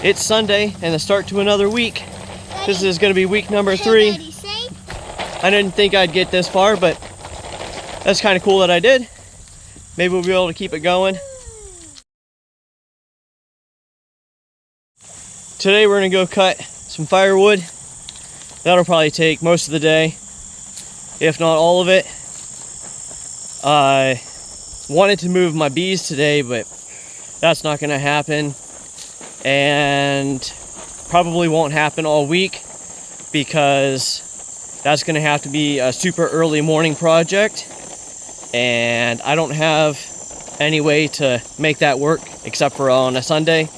It's Sunday and the start to another week. This is going to be week number 3. I didn't think I'd get this far, but that's kind of cool that I did. Maybe we'll be able to keep it going. Today we're going to go cut some firewood. That'll probably take most of the day, if not all of it. I wanted to move my bees today, but that's not going to happen. And probably won't happen all week because that's going to have to be a super early morning project. And I don't have any way to make that work except for on a Sunday,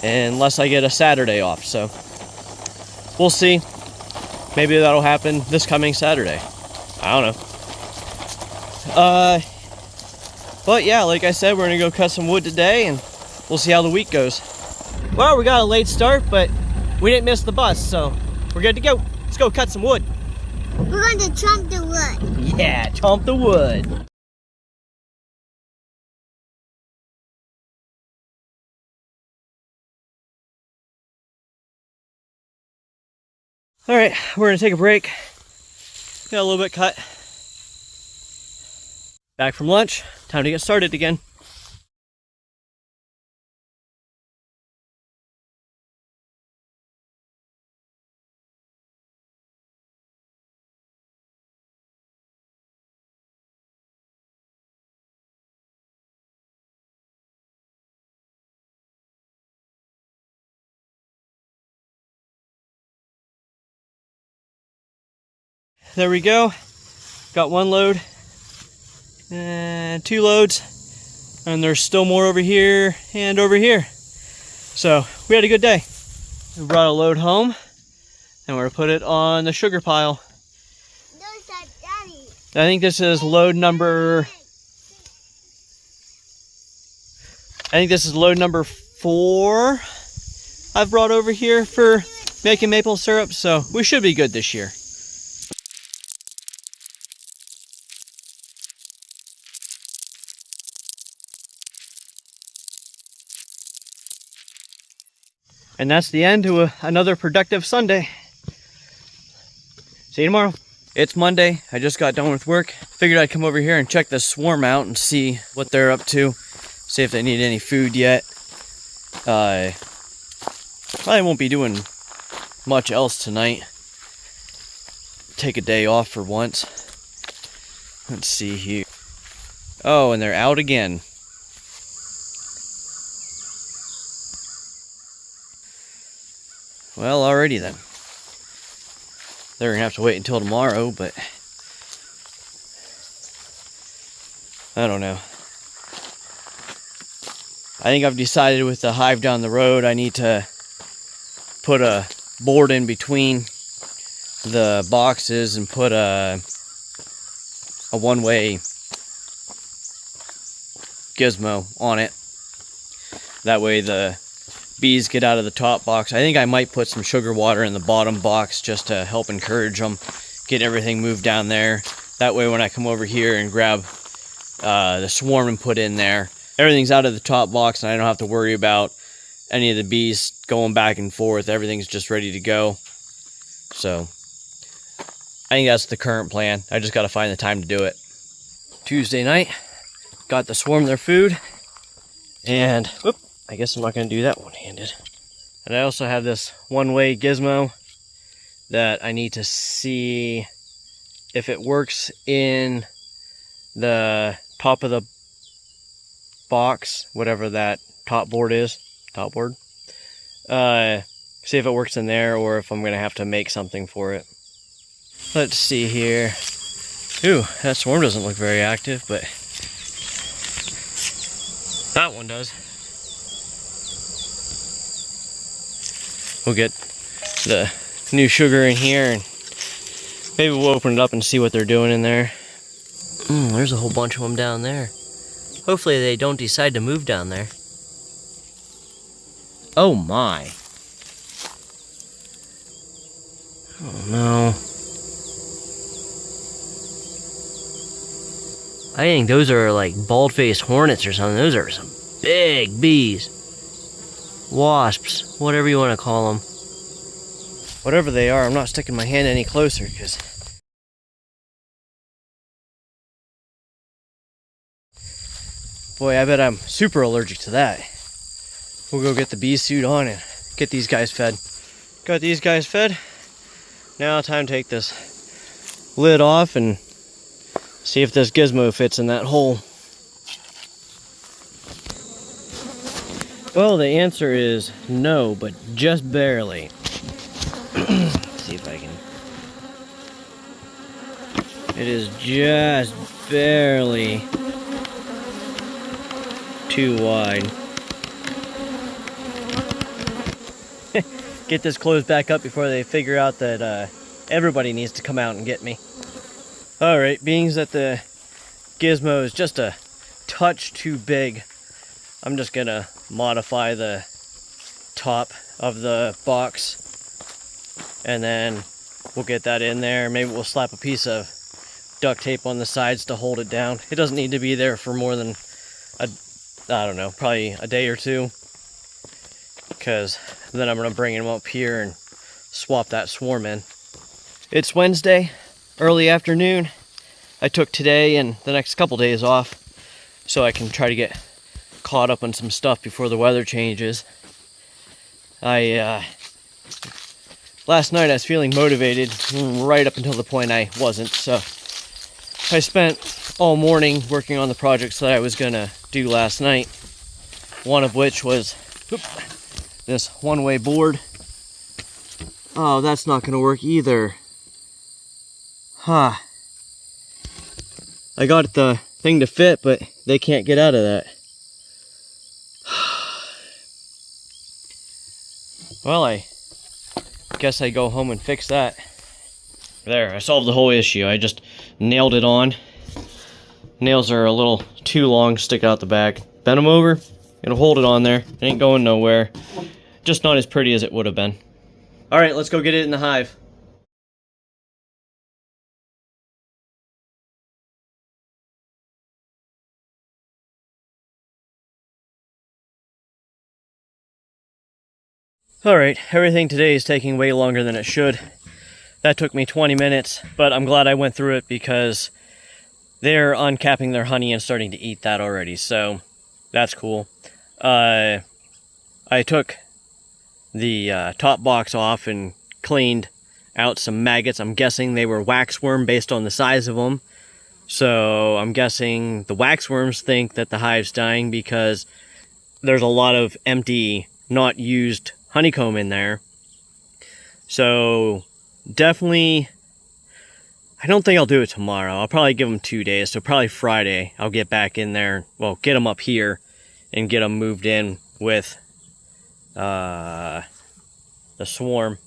unless I get a Saturday off. So we'll see. Maybe that'll happen this coming Saturday. I don't know. But yeah, like I said, we're gonna go cut some wood today and we'll see how the week goes. Well, we got a late start, but we didn't miss the bus, so we're good to go. Let's go cut some wood. We're going to chomp the wood. Yeah, chomp the wood. All right, we're gonna take a break. Got a little bit cut. Back from lunch, time to get started again. There we go. Got one load and 2 loads, and there's still more over here and over here. So we had a good day. We brought a load home and we're gonna put it on the sugar pile. I think this is load number 4 I've brought over here for making maple syrup, so we should be good this year. And that's the end to another productive Sunday. See you tomorrow. It's Monday. I just got done with work. Figured I'd come over here and check the swarm out and see what they're up to. See if they need any food yet. Probably won't be doing much else tonight. Take a day off for once. Let's see here. Oh, and they're out again. Well, alrighty then. They're gonna have to wait until tomorrow, but I don't know. I think I've decided with the hive down the road, I need to put a board in between the boxes and put a one-way gizmo on it. That way the bees get out of the top box. I think I might put some sugar water in the bottom box just to help encourage them, get everything moved down there. That way when I come over here and grab the swarm and put in there, everything's out of the top box and I don't have to worry about any of the bees going back and forth. Everything's just ready to go. So I think that's the current plan. I just got to find the time to do it. Tuesday night, got the swarm their food, and whoop, I guess I'm not going to do that one-handed. And I also have this one-way gizmo that I need to see if it works in the top of the box, whatever that top board is. Top board. See if it works in there or if I'm going to have to make something for it. Let's see here. Ooh, that swarm doesn't look very active, but that one does. We'll get the new sugar in here and maybe we'll open it up and see what they're doing in there. There's a whole bunch of them down there. Hopefully they don't decide to move down there. Oh my. Oh no. I think those are like bald-faced hornets or something. Those are some big bees. wasps, whatever you want to call them. Whatever they are, I'm not sticking my hand any closer because boy, I bet I'm super allergic to that. We'll go get the bee suit on and get these guys fed. Got these guys fed. Now time to take this lid off and see if this gizmo fits in that hole. Well, the answer is no, but just barely. Let's see if I can. It is just barely too wide. Get this closed back up before they figure out that everybody needs to come out and get me. Alright, being that the gizmo is just a touch too big, I'm just gonna modify the top of the box and then we'll get that in there. Maybe we'll slap a piece of duct tape on the sides to hold it down. It doesn't need to be there for more than I don't know, probably a day or two, because then I'm gonna bring him up here and swap that swarm in. It's Wednesday, early afternoon. I took today and the next couple days off so I can try to get caught up on some stuff before the weather changes. Last night I was feeling motivated right up until the point I wasn't, so I spent all morning working on the projects that I was gonna do last night. One of which was this one-way board. Oh, that's not gonna work either. Huh. I got the thing to fit, but they can't get out of that. Well, I guess I go home and fix that. There, I solved the whole issue. I just nailed it on. Nails are a little too long, stick out the back. Bend them over, it'll hold it on there. It ain't going nowhere. Just not as pretty as it would have been. Alright, let's go get it in the hive. Alright, everything today is taking way longer than it should. That took me 20 minutes, but I'm glad I went through it because they're uncapping their honey and starting to eat that already, so that's cool. I took the top box off and cleaned out some maggots. I'm guessing they were waxworm based on the size of them. So I'm guessing the waxworms think that the hive's dying because there's a lot of empty, not used honeycomb in there. So definitely, I don't think I'll do it tomorrow. I'll probably give them 2 days. So probably Friday I'll get back in there. Well, get them up here and get them moved in with the swarm.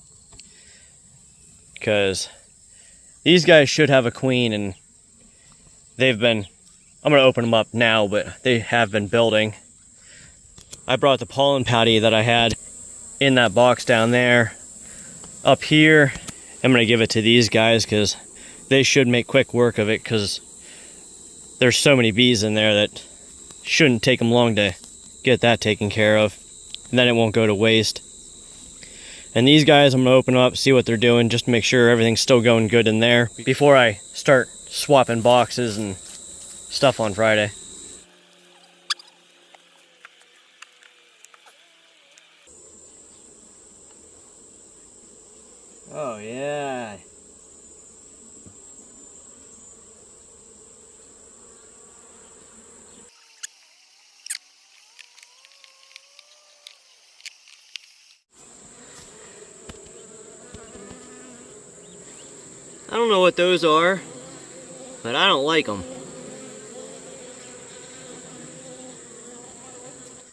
Because these guys should have a queen, and they've been, I'm going to open them up now, but they have been building. I brought the pollen patty that I had in that box down there up here. I'm going to give it to these guys because they should make quick work of it, because there's so many bees in there that shouldn't take them long to get that taken care of. And then it won't go to waste. And these guys, I'm going to open up, see what they're doing, just to make sure everything's still going good in there before I start swapping boxes and stuff on Friday. Oh yeah. I don't know what those are, but I don't like them.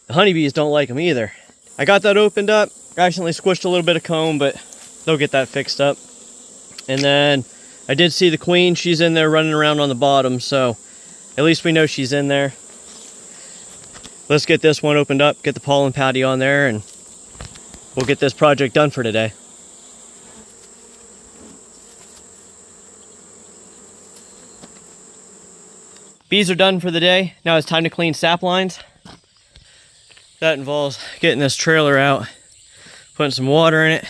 The honeybees don't like them either. I got that opened up. I accidentally squished a little bit of comb, but they'll get that fixed up. And then I did see the queen. She's in there running around on the bottom, so at least we know she's in there. Let's get this one opened up, get the pollen patty on there, and we'll get this project done for today. Bees are done for the day. Now it's time to clean sap lines. That involves getting this trailer out, putting some water in it,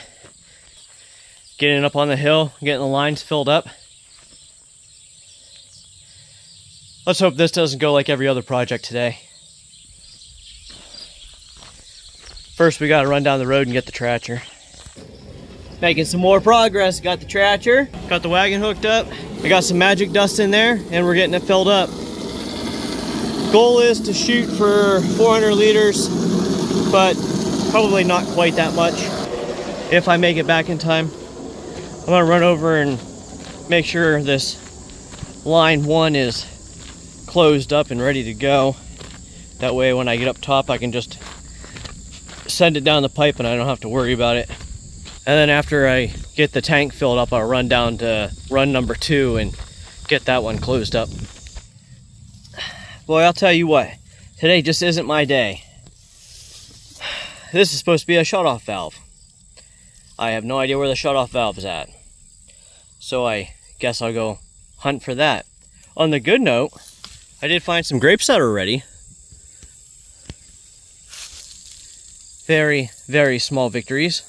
getting it up on the hill, getting the lines filled up. Let's hope this doesn't go like every other project today. First, we gotta run down the road and get the tractor. Making some more progress. Got the tractor, got the wagon hooked up. We got some magic dust in there, and we're getting it filled up. Goal is to shoot for 400 liters, but probably not quite that much. If I make it back in time, I'm gonna run over and make sure this line 1 is closed up and ready to go. That way when I get up top I can just send it down the pipe and I don't have to worry about it. And then after I get the tank filled up, I'll run down to run number 2 and get that one closed up. Boy, I'll tell you what, today just isn't my day. This is supposed to be a shutoff valve. I have no idea where the shutoff valve is at, so I guess I'll go hunt for that. On the good note, I did find some grapes that are ready. Very, very small victories.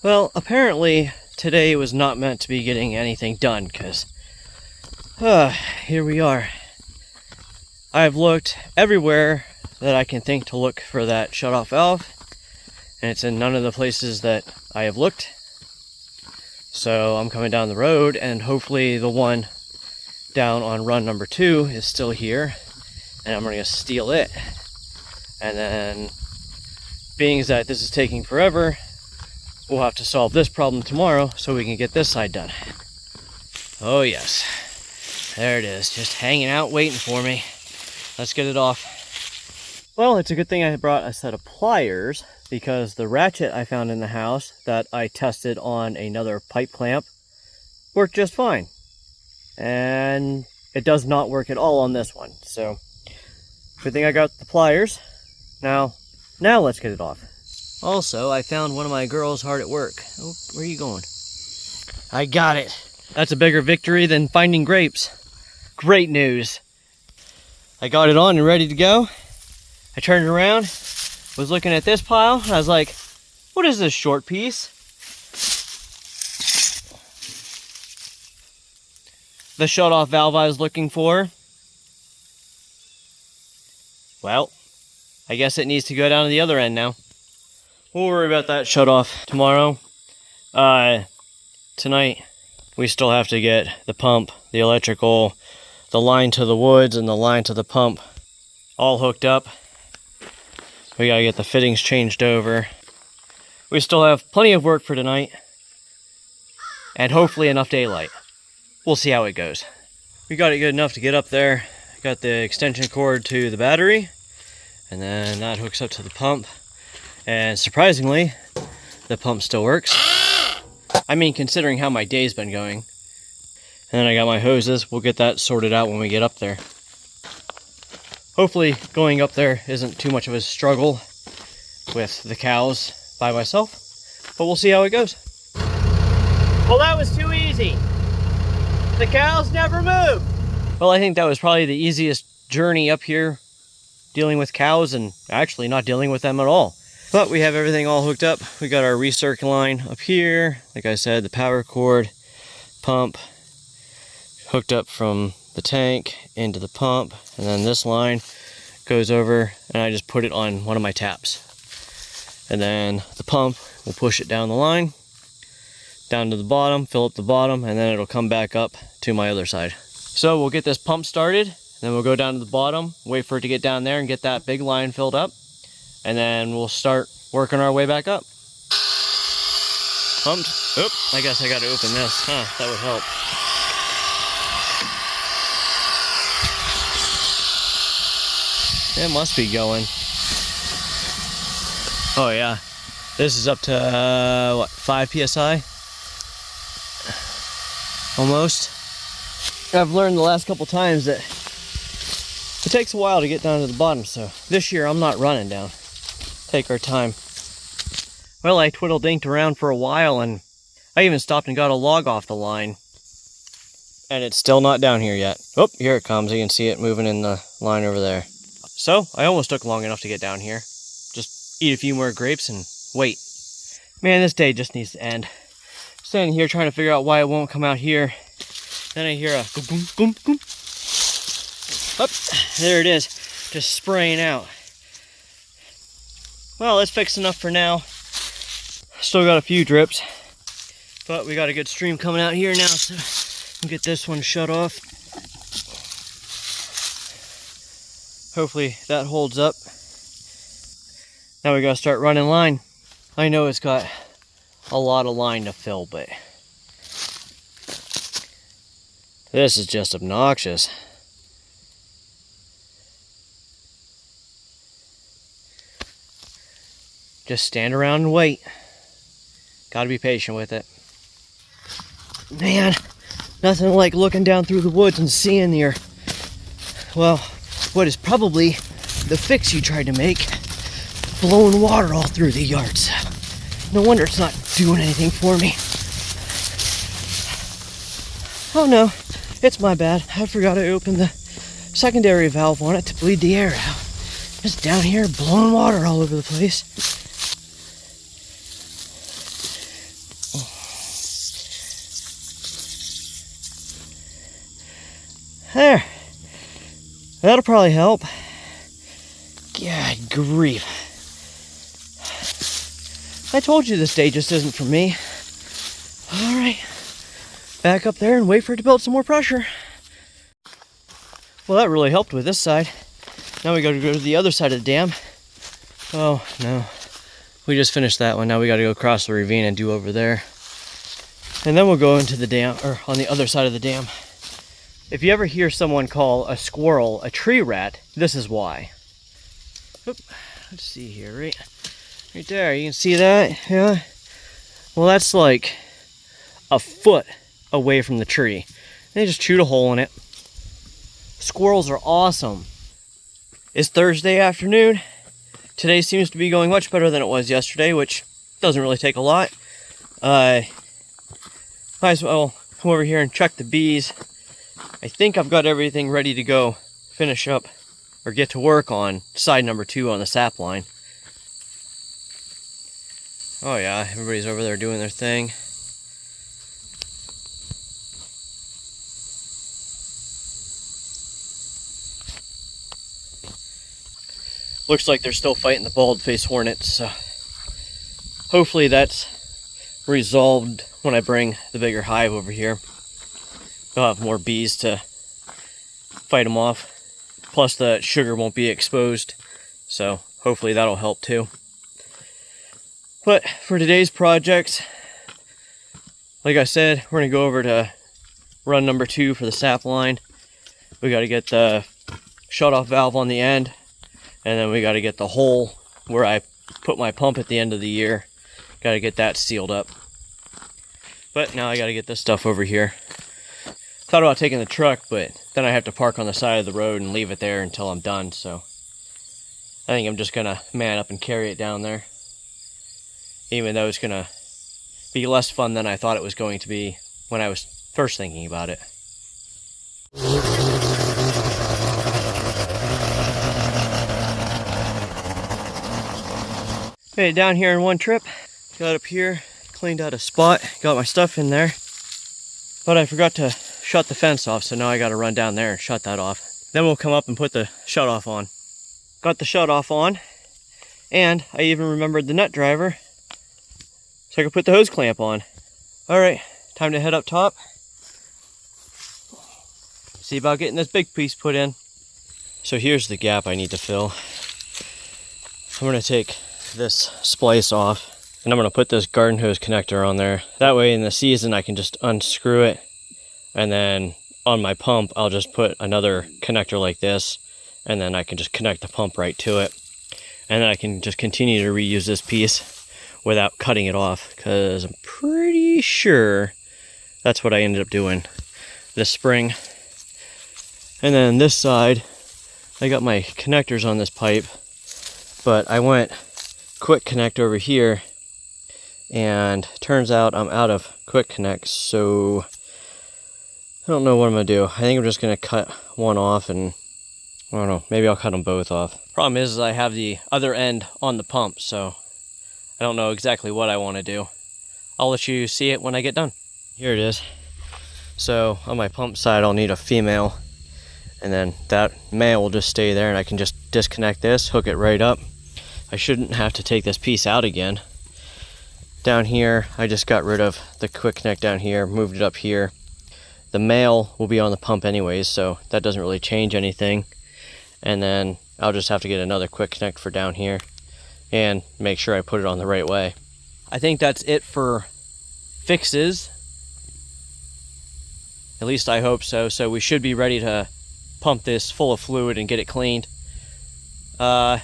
Well, apparently today was not meant to be getting anything done, because here we are. I've looked everywhere that I can think to look for that shutoff valve, and it's in none of the places that I have looked. So I'm coming down the road, and hopefully the one down on run number 2 is still here, and I'm going to steal it. And then, being as that this is taking forever, we'll have to solve this problem tomorrow so we can get this side done. Oh yes, there it is, just hanging out waiting for me. Let's get it off. Well, it's a good thing I brought a set of pliers, because the ratchet I found in the house that I tested on another pipe clamp worked just fine. And it does not work at all on this one. So, good thing I got the pliers. Now let's get it off. Also, I found one of my girls hard at work. Oh, where are you going? I got it. That's a bigger victory than finding grapes. Great news. I got it on and ready to go. I turned around, was looking at this pile, and I was like, what is this short piece? The shutoff valve I was looking for. Well, I guess it needs to go down to the other end now. We'll worry about that shutoff tomorrow. Tonight, we still have to get the pump, the electrical, the line to the woods, and the line to the pump all hooked up. We gotta get the fittings changed over. We still have plenty of work for tonight, and hopefully enough daylight. We'll see how it goes. We got it good enough to get up there. Got the extension cord to the battery, and then that hooks up to the pump. And surprisingly, the pump still works. I mean, considering how my day's been going. And then I got my hoses. We'll get that sorted out when we get up there. Hopefully going up there isn't too much of a struggle with the cows by myself, but we'll see how it goes. Well, that was too easy. The cows never move. Well, I think that was probably the easiest journey up here, dealing with cows and actually not dealing with them at all. But we have everything all hooked up. We got our recirc line up here. Like I said, the power cord, pump, hooked up from the tank into the pump. And then this line goes over, and I just put it on one of my taps. And then the pump will push it down the line, down to the bottom, fill up the bottom, and then it'll come back up to my other side. So we'll get this pump started, then we'll go down to the bottom, wait for it to get down there and get that big line filled up. And then we'll start working our way back up. Pumped. Oop, I guess I gotta open this. That would help. It must be going. Oh yeah. This is up to, what, 5 PSI? Almost. I've learned the last couple times that it takes a while to get down to the bottom, so this year I'm not running down. Take our time. Well, I twiddle-dinked around for a while, and I even stopped and got a log off the line. And it's still not down here yet. Oh, here it comes. You can see it moving in the line over there. So I almost took long enough to get down here. Just eat a few more grapes and wait. Man, this day just needs to end. Standing here trying to figure out why it won't come out here. Then I hear a boom, boom, boom, boom. Up, there it is, just spraying out. Well, that's fixed enough for now. Still got a few drips, but we got a good stream coming out here now, so we'll get this one shut off. Hopefully that holds up. Now we gotta start running line. I know it's got a lot of line to fill, but this is just obnoxious. Just stand around and wait. Gotta be patient with it. Man, nothing like looking down through the woods and seeing your, well, what is probably the fix you tried to make, blowing water all through the yards. No wonder it's not doing anything for me. Oh no, it's my bad. I forgot to open the secondary valve on it to bleed the air out. It's down here blowing water all over the place. There. That'll probably help. God grief. I told you this day just isn't for me. Alright. Back up there and wait for it to build some more pressure. Well, that really helped with this side. Now we gotta go to the other side of the dam. Oh, no. We just finished that one. Now we gotta go across the ravine and do over there. And then we'll go into the dam, or on the other side of the dam. If you ever hear someone call a squirrel a tree rat, this is why. Oop, let's see here, right there, you can see that, yeah? Well, that's like a foot away from the tree. They just chewed a hole in it. Squirrels are awesome. It's Thursday afternoon. Today seems to be going much better than it was yesterday, which doesn't really take a lot. Might as well come over here and check the bees. I think I've got everything ready to go finish up or get to work on side number 2 on the sap line. Oh yeah, everybody's over there doing their thing. Looks like they're still fighting the bald-faced hornets, so hopefully that's resolved when I bring the bigger hive over here. I'll have more bees to fight them off. Plus the sugar won't be exposed, so hopefully that'll help too. But for today's projects, like I said, we're gonna go over to run number 2 for the sap line. We gotta get the shut-off valve on the end, and then we gotta get the hole where I put my pump at the end of the year. Gotta get that sealed up. But now I gotta get this stuff over here. Thought about taking the truck, but then I have to park on the side of the road and leave it there until I'm done, so I think I'm just gonna man up and carry it down there. Even though it's gonna be less fun than I thought it was going to be when I was first thinking about it. Made it down here in one trip. Got up here, cleaned out a spot, got my stuff in there, but I forgot to shut the fence off, so now I gotta run down there and shut that off. Then we'll come up and put the shut off on. Got the shut off on, and I even remembered the nut driver, so I could put the hose clamp on. Alright, time to head up top. See about getting this big piece put in. So here's the gap I need to fill. I'm gonna take this splice off, and I'm gonna put this garden hose connector on there. That way in the season I can just unscrew it, and then on my pump I'll just put another connector like this, and then I can just connect the pump right to it, and then I can just continue to reuse this piece without cutting it off, because I'm pretty sure that's what I ended up doing this spring. And then this side I got my connectors on this pipe, but I went quick connect over here, and turns out I'm out of quick connect, so I don't know what I'm gonna do. I think I'm just gonna cut one off and I don't know, maybe I'll cut them both off. Problem is I have the other end on the pump, so I don't know exactly what I want to do. I'll let you see it when I get done. Here it is. So on my pump side, I'll need a female, and then that male will just stay there, and I can just disconnect this, hook it right up. I shouldn't have to take this piece out again. Down here, I just got rid of the quick connect down here, moved it up here. The male will be on the pump anyways, so that doesn't really change anything. And then I'll just have to get another quick connect for down here and make sure I put it on the right way. I think that's it for fixes. At least I hope so. So we should be ready to pump this full of fluid and get it cleaned. I'm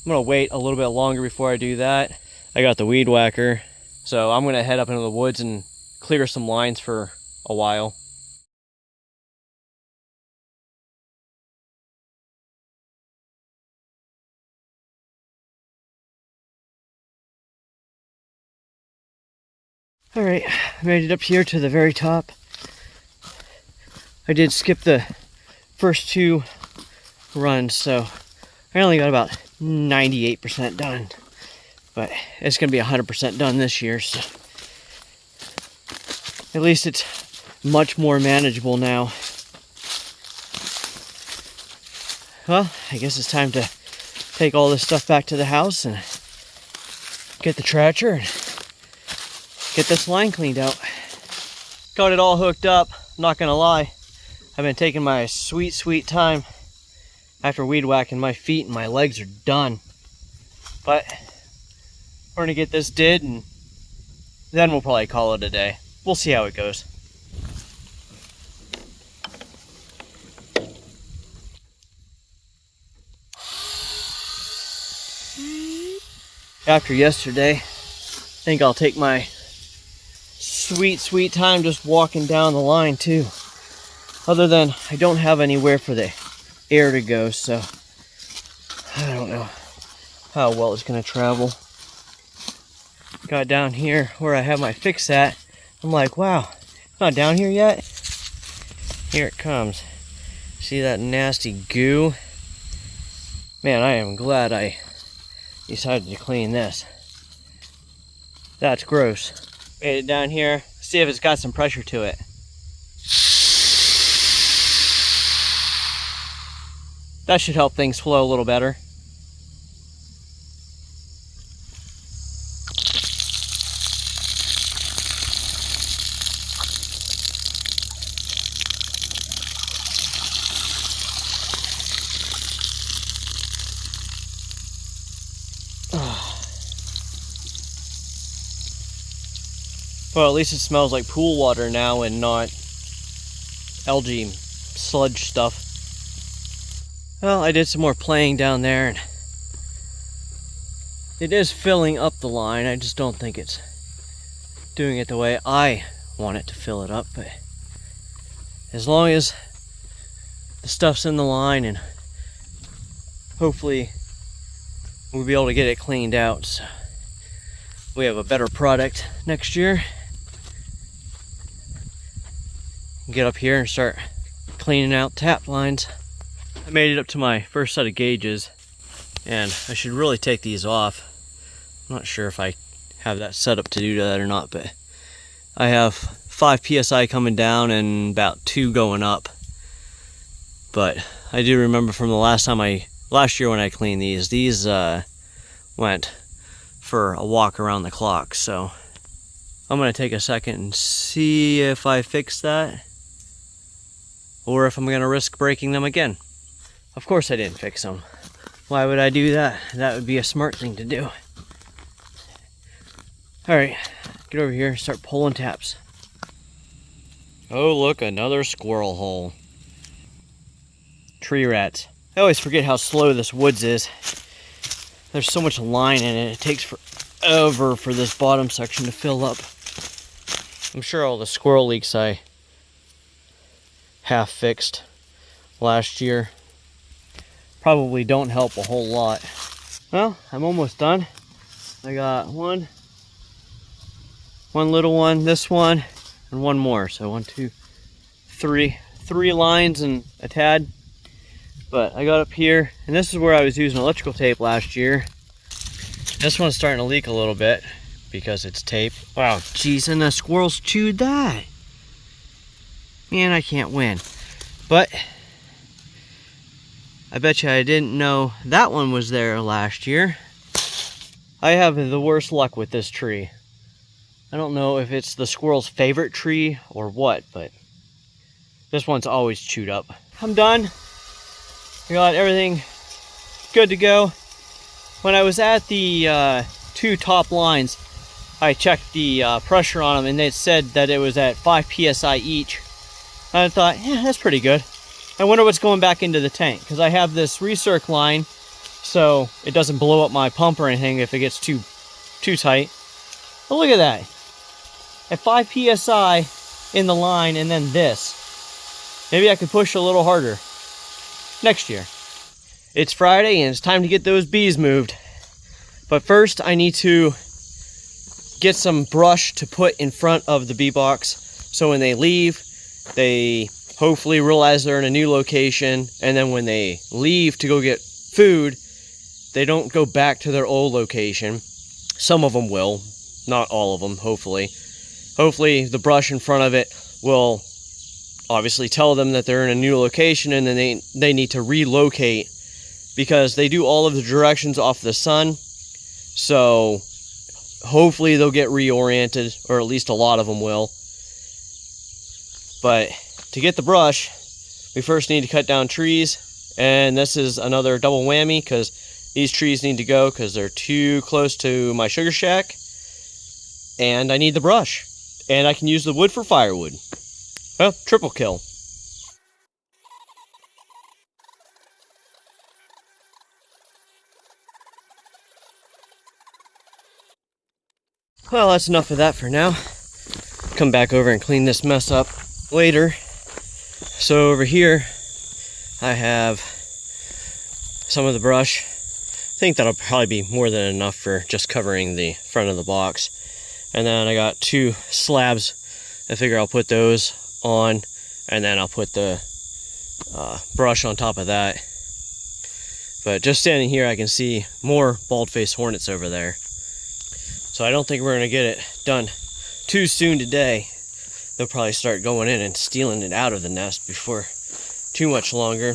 gonna wait a little bit longer before I do that. I got the weed whacker, so I'm gonna head up into the woods and clear some lines for a while. All right, I made it up here to the very top. I did skip the first 2 runs, so I only got about 98% done, but it's gonna be 100% done this year, so at least it's much more manageable now. Well, I guess it's time to take all this stuff back to the house and get the tractor and get this line cleaned out. Got it all hooked up, not gonna lie. I've been taking my sweet time. After weed whacking, my feet and my legs are done. But we're gonna get this did, and then we'll probably call it a day. We'll see how it goes. After yesterday, I think I'll take my sweet time just walking down the line too. Other than I don't have anywhere for the air to go, so I don't know how well it's gonna travel. Got down here where I have my fix at. I'm like, wow, it's not down here yet. Here it comes. See that nasty goo? Man, I am glad I decided to clean this. That's gross. Made it down here. See if it's got some pressure to it. That should help things flow a little better. Well, at least it smells like pool water now and not algae sludge stuff. Well, I did some more playing down there, and it is filling up the line. I just don't think it's doing it the way I want it to fill it up. But as long as the stuff's in the line, and hopefully we'll be able to get it cleaned out, so we have a better product next year. Get up here and start cleaning out tap lines. I made it up to my first set of gauges, and I should really take these off. I'm not sure if I have that set up to do that or not, but I have 5 psi coming down and about 2 going up. But I do remember from the last year when I cleaned these went for a walk around the clock. So I'm gonna take a second and see if I fix that, or if I'm gonna risk breaking them again. Of course I didn't fix them. Why would I do that? That would be a smart thing to do. All right, get over here and start pulling taps. Oh, look, another squirrel hole. Tree rats. I always forget how slow this woods is. There's so much line in it, it takes forever for this bottom section to fill up. I'm sure all the squirrel leaks I half fixed last year probably don't help a whole lot. Well, I'm almost done. I got one little one, this one, and one more. So 1, 2, 3 lines and a tad. But I got up here, and this is where I was using electrical tape last year. This one's starting to leak a little bit because it's tape. Wow, geez, and the squirrels chewed that. Man, I can't win. But I bet you I didn't know that one was there last year. I have the worst luck with this tree. I don't know if it's the squirrel's favorite tree or what, but this one's always chewed up. I'm done. I got everything good to go. When I was at the 2 top lines, I checked the pressure on them, and it said that it was at 5 psi each. And I thought, yeah, that's pretty good. I wonder what's going back into the tank, because I have this recirc line, so it doesn't blow up my pump or anything if it gets too tight. But look at that. At 5 psi in the line, and then this. Maybe I could push a little harder next year. It's Friday and it's time to get those bees moved. But first I need to get some brush to put in front of the bee box, so when they leave, they hopefully realize they're in a new location, and then when they leave to go get food, they don't go back to their old location. Some of them will, not all of them, hopefully. Hopefully the brush in front of it will obviously tell them that they're in a new location, and then they need to relocate, because they do all of the directions off the sun. So hopefully they'll get reoriented, or at least a lot of them will. But to get the brush, we first need to cut down trees, and this is another double whammy, because these trees need to go because they're too close to my sugar shack, and I need the brush, and I can use the wood for firewood. Well, triple kill. Well, that's enough of that for now. Come back over and clean this mess up later. So over here, I have some of the brush. I think that'll probably be more than enough for just covering the front of the box. And then I got 2 slabs. I figure I'll put those on, and then I'll put the brush on top of that. But just standing here, I can see more bald-faced hornets over there. So I don't think we're gonna get it done too soon today. They'll probably start going in and stealing it out of the nest before too much longer.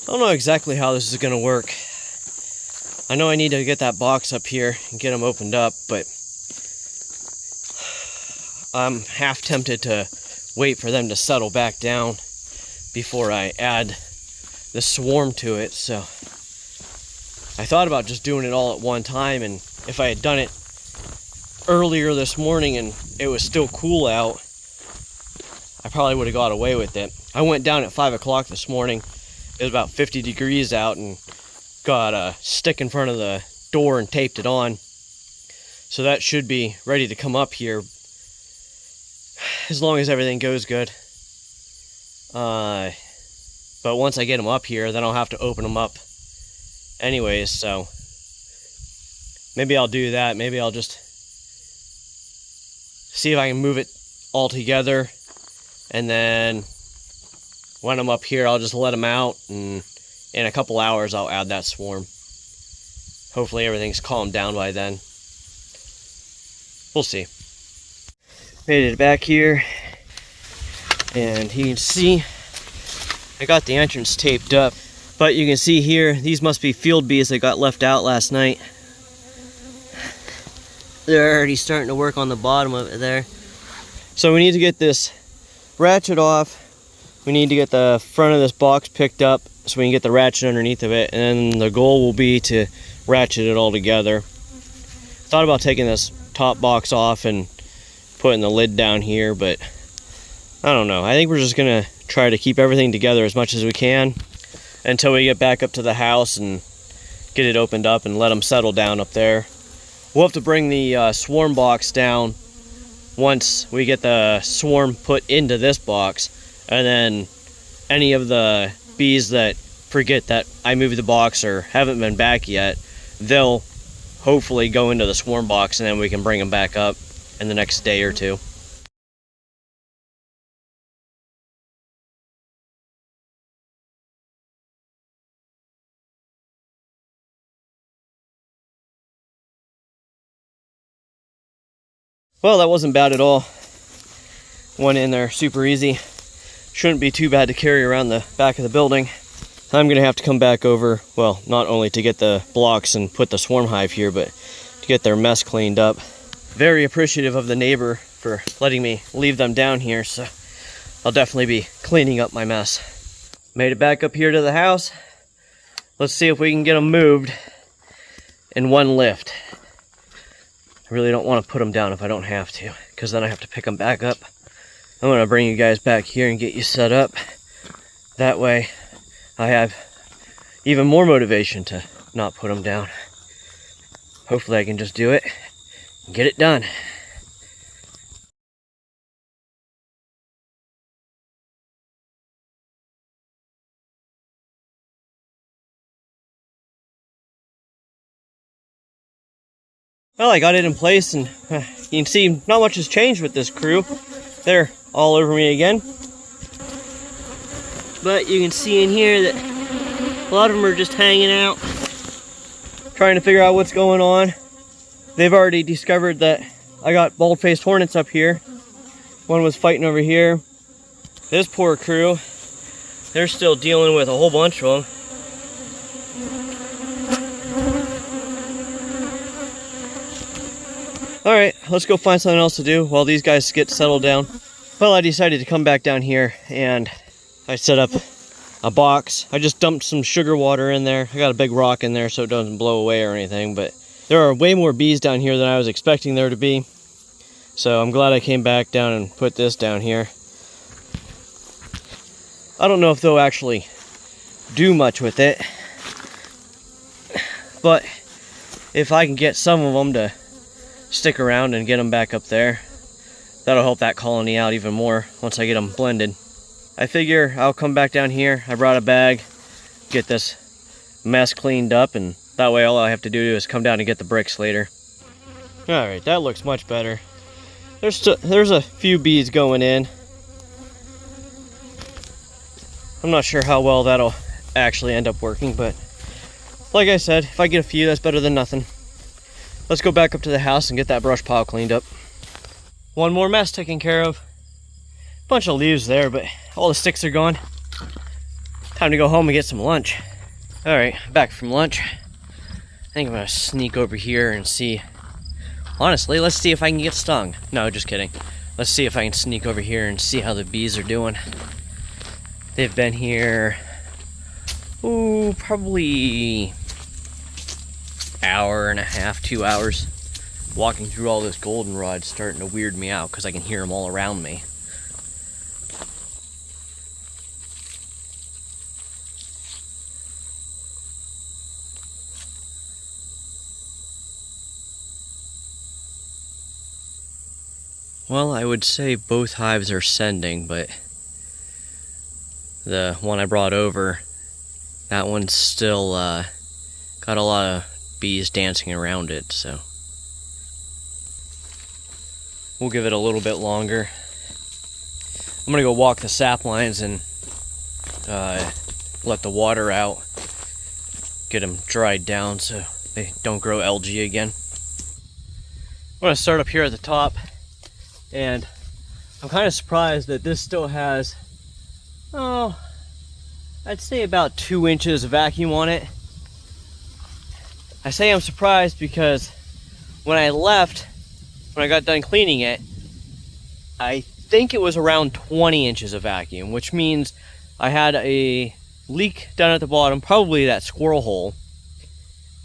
I don't know exactly how this is gonna work. I know I need to get that box up here and get them opened up, but I'm half tempted to wait for them to settle back down before I add the swarm to it. So I thought about just doing it all at one time, and if I had done it earlier this morning and it was still cool out, I probably would have got away with it. I went down at 5 o'clock this morning. It was about 50 degrees out, and got a stick in front of the door and taped it on. So that should be ready to come up here as long as everything goes good. But once I get them up here, then I'll have to open them up anyways, so maybe I'll do that. Maybe I'll just see if I can move it all together, and then when I'm up here, I'll just let them out, and in a couple hours I'll add that swarm. Hopefully everything's calmed down by then. We'll see. Made it back here, and you can see I got the entrance taped up. But you can see here, these must be field bees that got left out last night. They're already starting to work on the bottom of it there. So we need to get this ratchet off. We need to get the front of this box picked up so we can get the ratchet underneath of it. And then the goal will be to ratchet it all together. Thought about taking this top box off and putting the lid down here, but I don't know. I think we're just gonna try to keep everything together as much as we can until we get back up to the house and get it opened up and let them settle down up there. We'll have to bring the swarm box down once we get the swarm put into this box, and then any of the bees that forget that I moved the box or haven't been back yet, they'll hopefully go into the swarm box, and then we can bring them back up in the next day or two. Well, that wasn't bad at all. Went in there super easy. Shouldn't be too bad to carry around the back of the building. I'm gonna have to come back over, well, not only to get the blocks and put the swarm hive here, but to get their mess cleaned up. Very appreciative of the neighbor for letting me leave them down here, so I'll definitely be cleaning up my mess. Made it back up here to the house. Let's see if we can get them moved in one lift. I really don't want to put them down if I don't have to, because then I have to pick them back up. I'm going to bring you guys back here and get you set up. That way I have even more motivation to not put them down. Hopefully I can just do it and get it done. Well, I got it in place, and you can see not much has changed with this crew. They're all over me again. But you can see in here that a lot of them are just hanging out, trying to figure out what's going on. They've already discovered that I got bald-faced hornets up here. One was fighting over here. This poor crew, they're still dealing with a whole bunch of them. Alright, let's go find something else to do while these guys get settled down. Well, I decided to come back down here and I set up a box. I just dumped some sugar water in there. I got a big rock in there so it doesn't blow away or anything, but there are way more bees down here than I was expecting there to be. So I'm glad I came back down and put this down here. I don't know if they'll actually do much with it, but if I can get some of them to stick around and get them back up there, that'll help that colony out even more once I get them blended. I figure I'll come back down here. I brought a bag, get this mess cleaned up, and that way all I have to do is come down and get the bricks later. Alright, that looks much better. There's a few bees going in. I'm not sure how well that'll actually end up working, but like I said, if I get a few, that's better than nothing. Let's go back up to the house and get that brush pile cleaned up. One more mess taken care of. Bunch of leaves there, but all the sticks are gone. Time to go home and get some lunch. Alright, back from lunch. I think I'm gonna sneak over here and see. Honestly, let's see if I can get stung. No, just kidding. Let's see if I can sneak over here and see how the bees are doing. They've been here, ooh, probably hour and a half, 2 hours. Walking through all this goldenrod's starting to weird me out because I can hear them all around me. Well, I would say both hives are sending, but the one I brought over, that one's still got a lot of bees dancing around it, so we'll give it a little bit longer. I'm gonna go walk the sap lines and let the water out, get them dried down so they don't grow algae again. I'm gonna start up here at the top, and I'm kind of surprised that this still has, oh, I'd say about 2 inches of vacuum on it. I say I'm surprised because when I left, when I got done cleaning it, I think it was around 20 inches of vacuum, which means I had a leak down at the bottom, probably that squirrel hole,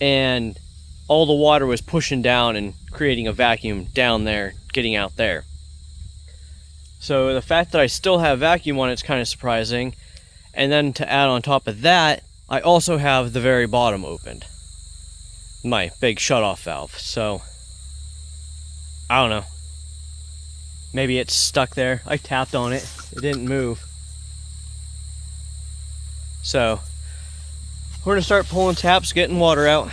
and all the water was pushing down and creating a vacuum down there, getting out there. So the fact that I still have vacuum on it's kind of surprising. And then to add on top of that, I also have the very bottom opened. My big shutoff valve. So I don't know. Maybe it's stuck there. I tapped on it. It didn't move. So we're gonna start pulling taps, getting water out.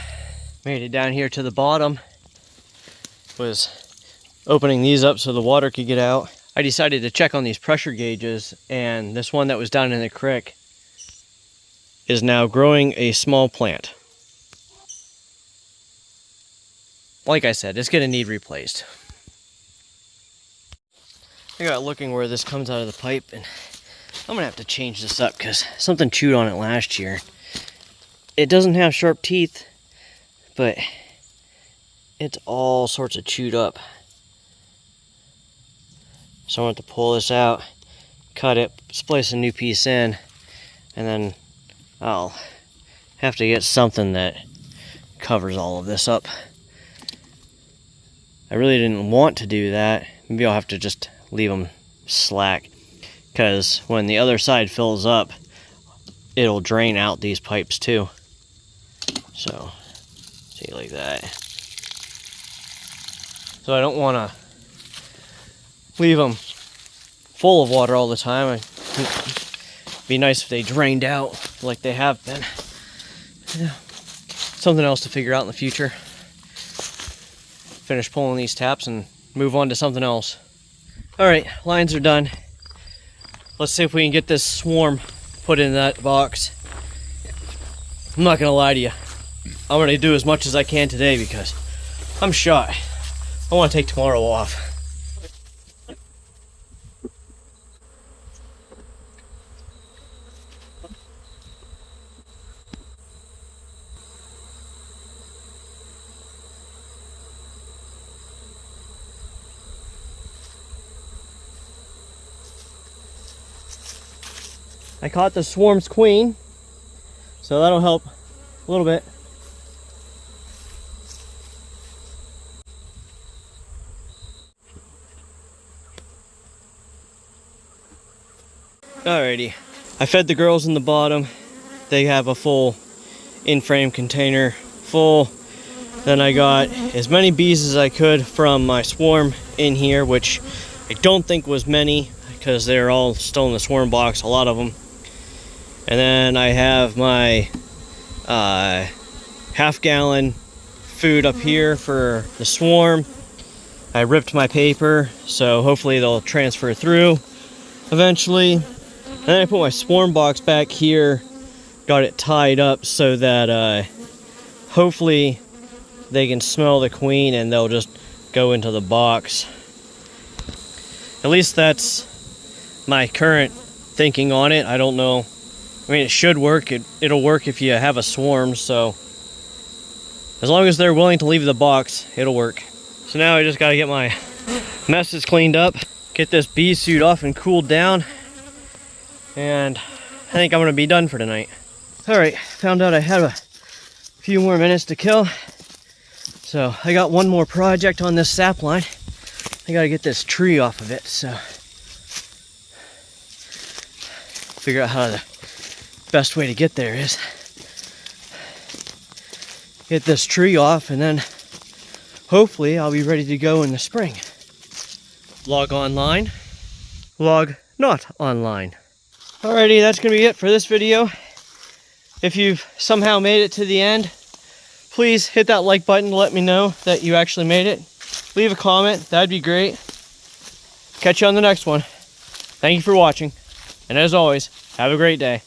Made it down here to the bottom. Was opening these up so the water could get out. I decided to check on these pressure gauges, and this one that was down in the creek is now growing a small plant. Like I said, it's gonna need replaced. I got looking where this comes out of the pipe, and I'm gonna have to change this up because something chewed on it last year. It doesn't have sharp teeth, but it's all sorts of chewed up. So I'm going to have to pull this out, cut it, splice a new piece in, and then I'll have to get something that covers all of this up. I really didn't want to do that. Maybe I'll have to just leave them slack, because when the other side fills up, it'll drain out these pipes too. So, see, like that. So I don't want to leave them full of water all the time. It'd be nice if they drained out like they have been. Yeah. Something else to figure out in the future. Finish pulling these taps and move on to something else. Alright, lines are done. Let's see if we can get this swarm put in that box. I'm not gonna lie to you. I'm gonna do as much as I can today because I'm shot. I want to take tomorrow off. I caught the swarm's queen, so that'll help a little bit. Alrighty, I fed the girls in the bottom. They have a full in-frame container full. Then I got as many bees as I could from my swarm in here, which I don't think was many because they're all still in the swarm box, a lot of them. And then I have my half-gallon food up here for the swarm. I ripped my paper, so hopefully they'll transfer through eventually. And then I put my swarm box back here, got it tied up so that hopefully they can smell the queen and they'll just go into the box. At least that's my current thinking on it. I don't know. I mean, it should work. It'll work if you have a swarm, so as long as they're willing to leave the box, it'll work. So now I just gotta get my messes cleaned up, get this bee suit off and cooled down, and I think I'm gonna be done for tonight. Alright, found out I had a few more minutes to kill. So I got one more project on this sap line. I gotta get this tree off of it, so figure out how the best way to get there is. Get this tree off and then hopefully I'll be ready to go in the spring. Log online, log not online. Alrighty, that's gonna be it for this video. If you've somehow made it to the end, please hit that like button to let me know that you actually made it. Leave a comment, that'd be great. Catch you on the next one. Thank you for watching, and as always, have a great day.